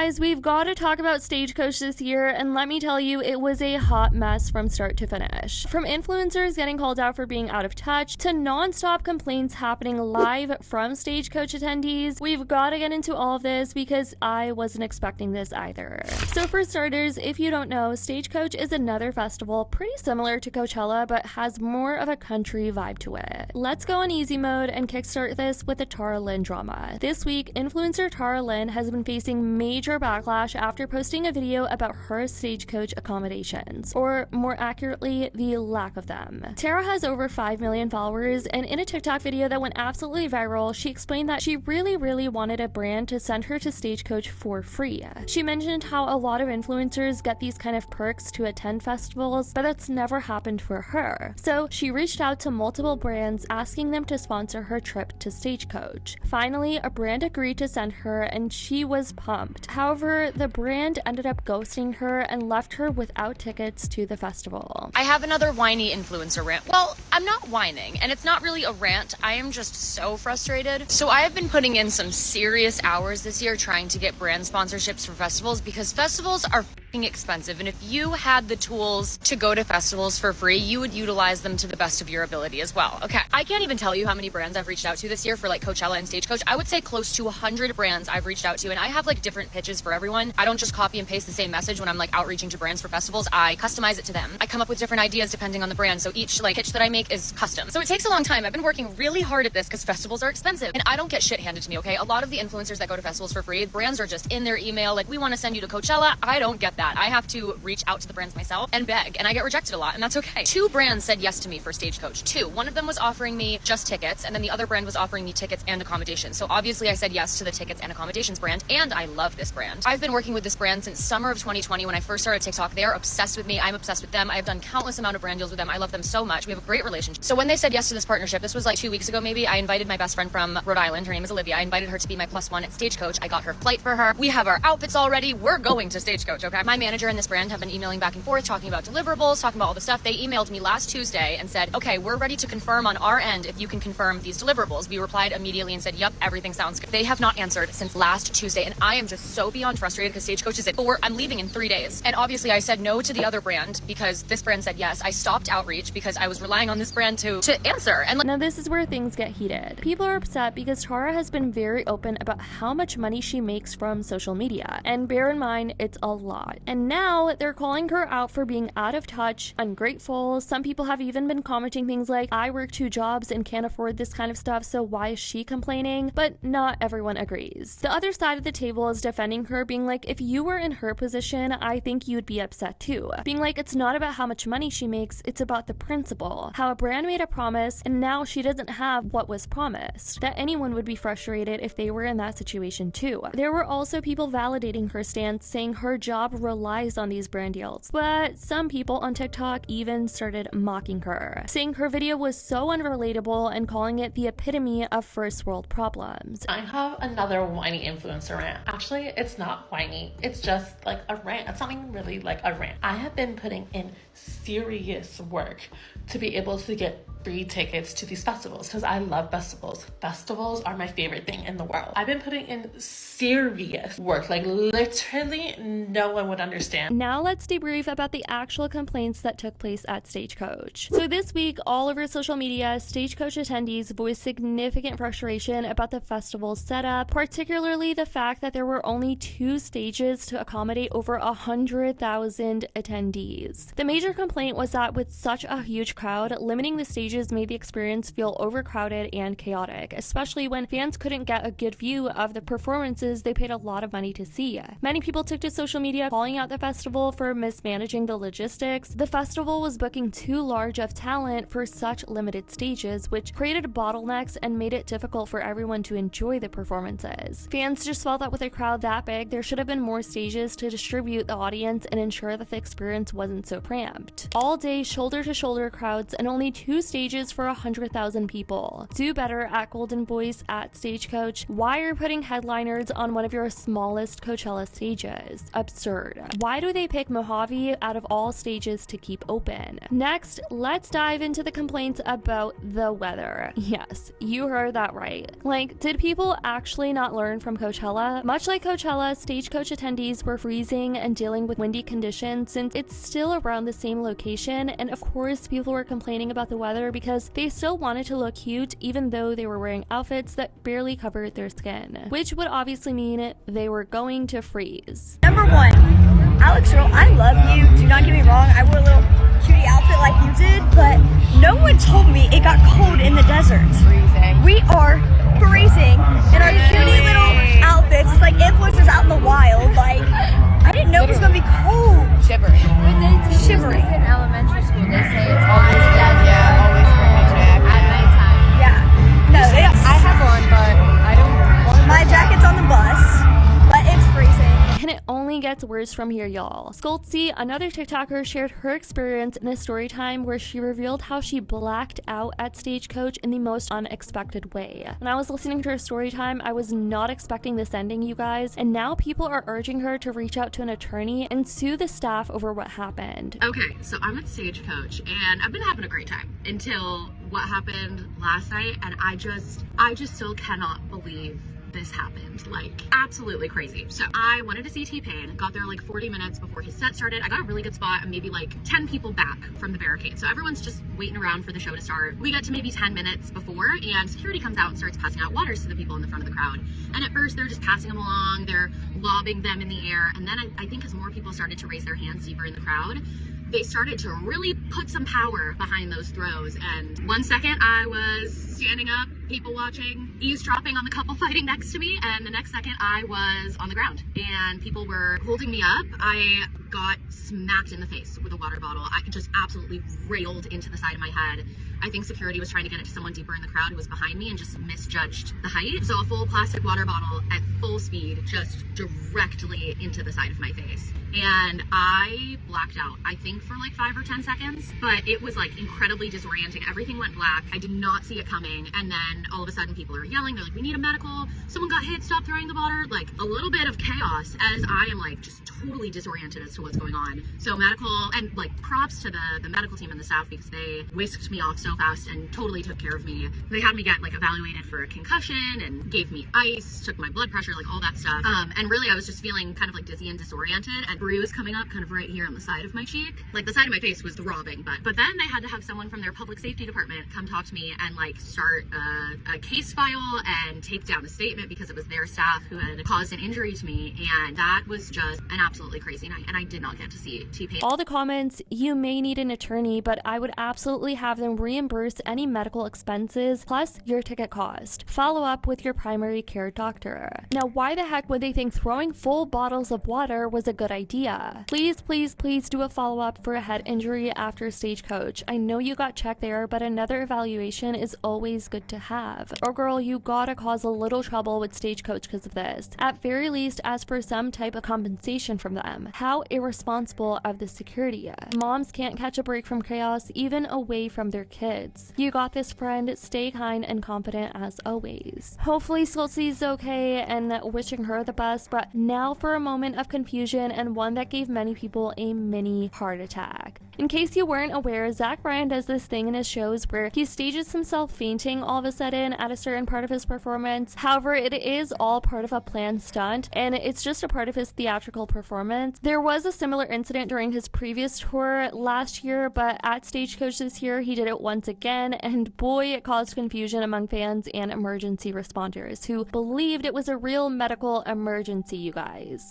guys, we've got to talk about Stagecoach this year, and let me tell you, it was a hot mess from start to finish. From influencers getting called out for being out of touch, to non-stop complaints happening live from Stagecoach attendees, we've got to get into all of this because I wasn't expecting this either. So for starters, if you don't know, Stagecoach is another festival pretty similar to Coachella, but has more of a country vibe to it. Let's go on easy mode and kickstart this with the Lynn drama. This week, influencer Lynn has been facing major backlash after posting a video about her Stagecoach accommodations, or more accurately, the lack of them. Tara has over 5 million followers, and in a TikTok video that went absolutely viral, she explained that she really wanted a brand to send her to Stagecoach for free. She mentioned how a lot of influencers get these kind of perks to attend festivals, but that's never happened for her. So she reached out to multiple brands asking them to sponsor her trip to Stagecoach. Finally, a brand agreed to send her, and she was pumped. However, the brand ended up ghosting her and left her without tickets to the festival. I have another whiny influencer rant. Well, I'm not whining, and it's not really a rant. I am just so frustrated. So I have been putting in some serious hours this year trying to get brand sponsorships for festivals because festivals are f***ing expensive, and if you had the tools to go to festivals for free, you would utilize them to the best of your ability as well. Okay, I can't even tell you how many brands I've reached out to this year for like Coachella and Stagecoach. I would say close to 100 brands I've reached out to, and I have like different pitches for everyone. I don't just copy and paste the same message when I'm like outreaching to brands for festivals. I customize it to them. I come up with different ideas depending on the brand, so each like pitch that I make is custom. So it takes a long time. I've been working really hard at this because festivals are expensive, and I don't get shit handed to me, okay? A lot of the influencers that go to festivals for free, brands are just in their email like, we want to send you to Coachella. I don't get that. I have to reach out to the brands myself and beg, and I get rejected a lot, and that's okay. 2 brands said yes to me for Stagecoach. 2. One of them was offering me just tickets, and then the other brand was offering me tickets and accommodations. So obviously I said yes to the tickets and accommodations brand, and I love this brand. I've been working with this brand since summer of 2020 when I first started TikTok. They're obsessed with me. I'm obsessed with them. I've done countless amount of brand deals with them. I love them so much. We have a great relationship. So when they said yes to this partnership, this was like 2 weeks ago maybe, I invited my best friend from Rhode Island. Her name is Olivia. I invited her to be my +1 at Stagecoach. I got her flight for her. We have our outfits all ready. We're going to Stagecoach, okay? My manager and this brand have been emailing back and forth, talking about deliverables, talking about all the stuff. They emailed me last Tuesday and said, okay, we're ready to confirm on our end if you can confirm these deliverables. We replied immediately and said, yep, everything sounds good. They have not answered since last Tuesday, and I am just so beyond frustrated because Stagecoach is I'm leaving in 3 days. And obviously I said no to the other brand because this brand said yes. I stopped outreach because I was relying on this brand to answer. And now this is where things get heated. People are upset because Tara has been very open about how much money she makes from social media. And bear in mind, it's a lot. And now they're calling her out for being out of touch, ungrateful. Some people have even been commenting things like, I work 2 jobs and can't afford this kind of stuff, so why is she complaining? But not everyone agrees. The other side of the table is defending her, being like, if you were in her position, I think you'd be upset too. Being like, it's not about how much money she makes, it's about the principle. How a brand made a promise and now she doesn't have what was promised. That anyone would be frustrated if they were in that situation too. There were also people validating her stance, saying her job relies on these brand deals. But some people on TikTok even started mocking her, saying her video was so unrelatable and calling it the epitome of first world problems. I have another whiny influencer rant. Actually, it's not whiny. It's just like a rant. It's not even really like a rant. I have been putting in serious work to be able to get free tickets to these festivals because I love festivals. Festivals are my favorite thing in the world. I've been putting in serious work, like literally no one would understand. Now let's debrief about the actual complaints that took place at Stagecoach. So this week, all over social media, Stagecoach attendees voiced significant frustration about the festival's setup, particularly the fact that there were only 2 stages to accommodate over 100,000 attendees. The major complaint was that with such a huge crowd, limiting the stages made the experience feel overcrowded and chaotic, especially when fans couldn't get a good view of the performances they paid a lot of money to see. Many people took to social media calling out the festival for mismanaging the logistics. The festival was booking too large of talent for such limited stages, which created bottlenecks and made it difficult for everyone to enjoy the performances. Fans just felt that with a crowd that big, there should have been more stages to distribute the audience and ensure that the experience wasn't so cramped. All day, shoulder-to-shoulder crowds and only 2 stages for 100,000 people. Do better at Golden Voice at Stagecoach. Why are you putting headliners on one of your smallest Coachella stages? Absurd. hard. Why do they pick Mojave out of all stages to keep open? Next, let's dive into the complaints about the weather. Yes, you heard that right. Like, did people actually not learn from Coachella? Much like Coachella, Stagecoach attendees were freezing and dealing with windy conditions since it's still around the same location, and of course people were complaining about the weather because they still wanted to look cute even though they were wearing outfits that barely covered their skin, which would obviously mean they were going to freeze. Number one, Alex Earl, I love you. Do not get me wrong. I wore a little cutie outfit like you did, but no one told me it got cold in the desert. Freezing. We are freezing in our cutie little outfits. It's like influencers out in the wild. Like, I didn't know it was going to be cold. Shivering. When they teach Shivering. this in elementary school, they say it's always desert. Yeah, always bring a jacket. At nighttime. Yeah. No, it's, I have one, but I don't want my jacket's on the bus, but it's freezing. And it only gets worse from here, y'all. Skoltzy, another TikToker, shared her experience in a story time where she revealed how she blacked out at Stagecoach in the most unexpected way. When I was listening to her story time, I was not expecting this ending, you guys, and now people are urging her to reach out to an attorney and sue the staff over what happened. Okay, so I'm at Stagecoach and I've been having a great time until what happened last night, and I just still cannot believe this happened. Like, absolutely crazy. So I wanted to see T-Pain, got there like 40 minutes before his set started. I got a really good spot and maybe like 10 people back from the barricade. So everyone's just waiting around for the show to start. We get to maybe 10 minutes before and security comes out and starts passing out waters to the people in the front of the crowd. And at first they're just passing them along, they're lobbing them in the air. And then I think as more people started to raise their hands deeper in the crowd, they started to really put some power behind those throws. And 1 second I was standing up, people watching, eavesdropping on the couple fighting next to me, and the next second I was on the ground and people were holding me up. I got smacked in the face with a water bottle. I just absolutely railed into the side of my head. I think security was trying to get it to someone deeper in the crowd who was behind me and just misjudged the height. So a full plastic water bottle at full speed just directly into the side of my face. And I blacked out, I think for like 5 or 10 seconds, but it was like incredibly disorienting. Everything went black. I did not see it coming. And then all of a sudden people are yelling. They're like, we need a medical. Someone got hit, stop throwing the water. Like a little bit of chaos as I am like just totally disoriented as to what's going on. So medical, and like props to the medical team and the staff because they whisked me off so fast and totally took care of me. They had me get like evaluated for a concussion and gave me ice, took my blood pressure, like all that stuff. And really I was just feeling kind of like dizzy and disoriented, and bruise coming up kind of right here on the side of my cheek. Like the side of my face was throbbing, but then they had to have someone from their public safety department come talk to me and like start a case file and take down a statement because it was their staff who had caused an injury to me. And that was just an absolutely crazy night, and I did not get to see T-Pain. All the comments, you may need an attorney, but I would absolutely have them reimburse any medical expenses plus your ticket cost. Follow up with your primary care doctor. Now, why the heck would they think throwing full bottles of water was a good idea? Please, please, please do a follow-up for a head injury after Stagecoach. I know you got checked there, but another evaluation is always good to have. Or girl, you gotta cause a little trouble with Stagecoach because of this. At very least, ask for some type of compensation from them. How irresponsible of the security. Moms can't catch a break from chaos even away from their kids. You got this, friend. Stay kind and confident as always. Hopefully Skoltzy's okay and wishing her the best, but now for a moment of confusion and one that gave many people a mini heart attack. In case you weren't aware, Bryan does this thing in his shows where he stages himself fainting all of a sudden at a certain part of his performance. However, it is all part of a planned stunt and it's just a part of his theatrical performance. There was a similar incident during his previous tour last year, but at Stagecoach this year, he did it once again, and boy, it caused confusion among fans and emergency responders who believed it was a real medical emergency, you guys.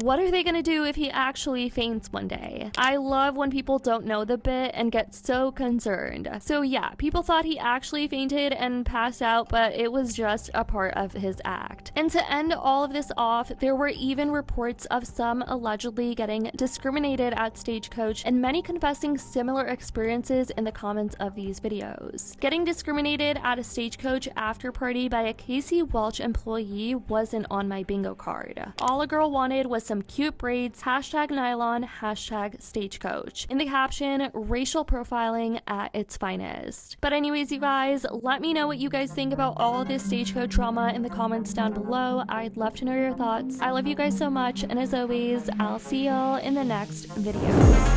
What are they gonna do if he actually faints one day? I love when people don't know the bit and get so concerned. So yeah, people thought he actually fainted and passed out, but it was just a part of his act. And to end all of this off, there were even reports of some allegedly getting discriminated at Stagecoach, and many confessing similar experiences in the comments of these videos. Getting discriminated at a Stagecoach after party by a Casey Welch employee wasn't on my bingo card. All a girl wanted was some cute braids, hashtag nylon, hashtag Stagecoach. In the caption, racial profiling at its finest. But anyways, you guys, let me know what you guys think about all of this Stagecoach drama in the comments down below. I'd love to know your thoughts. I love you guys so much, and as always, I'll see y'all in the next video.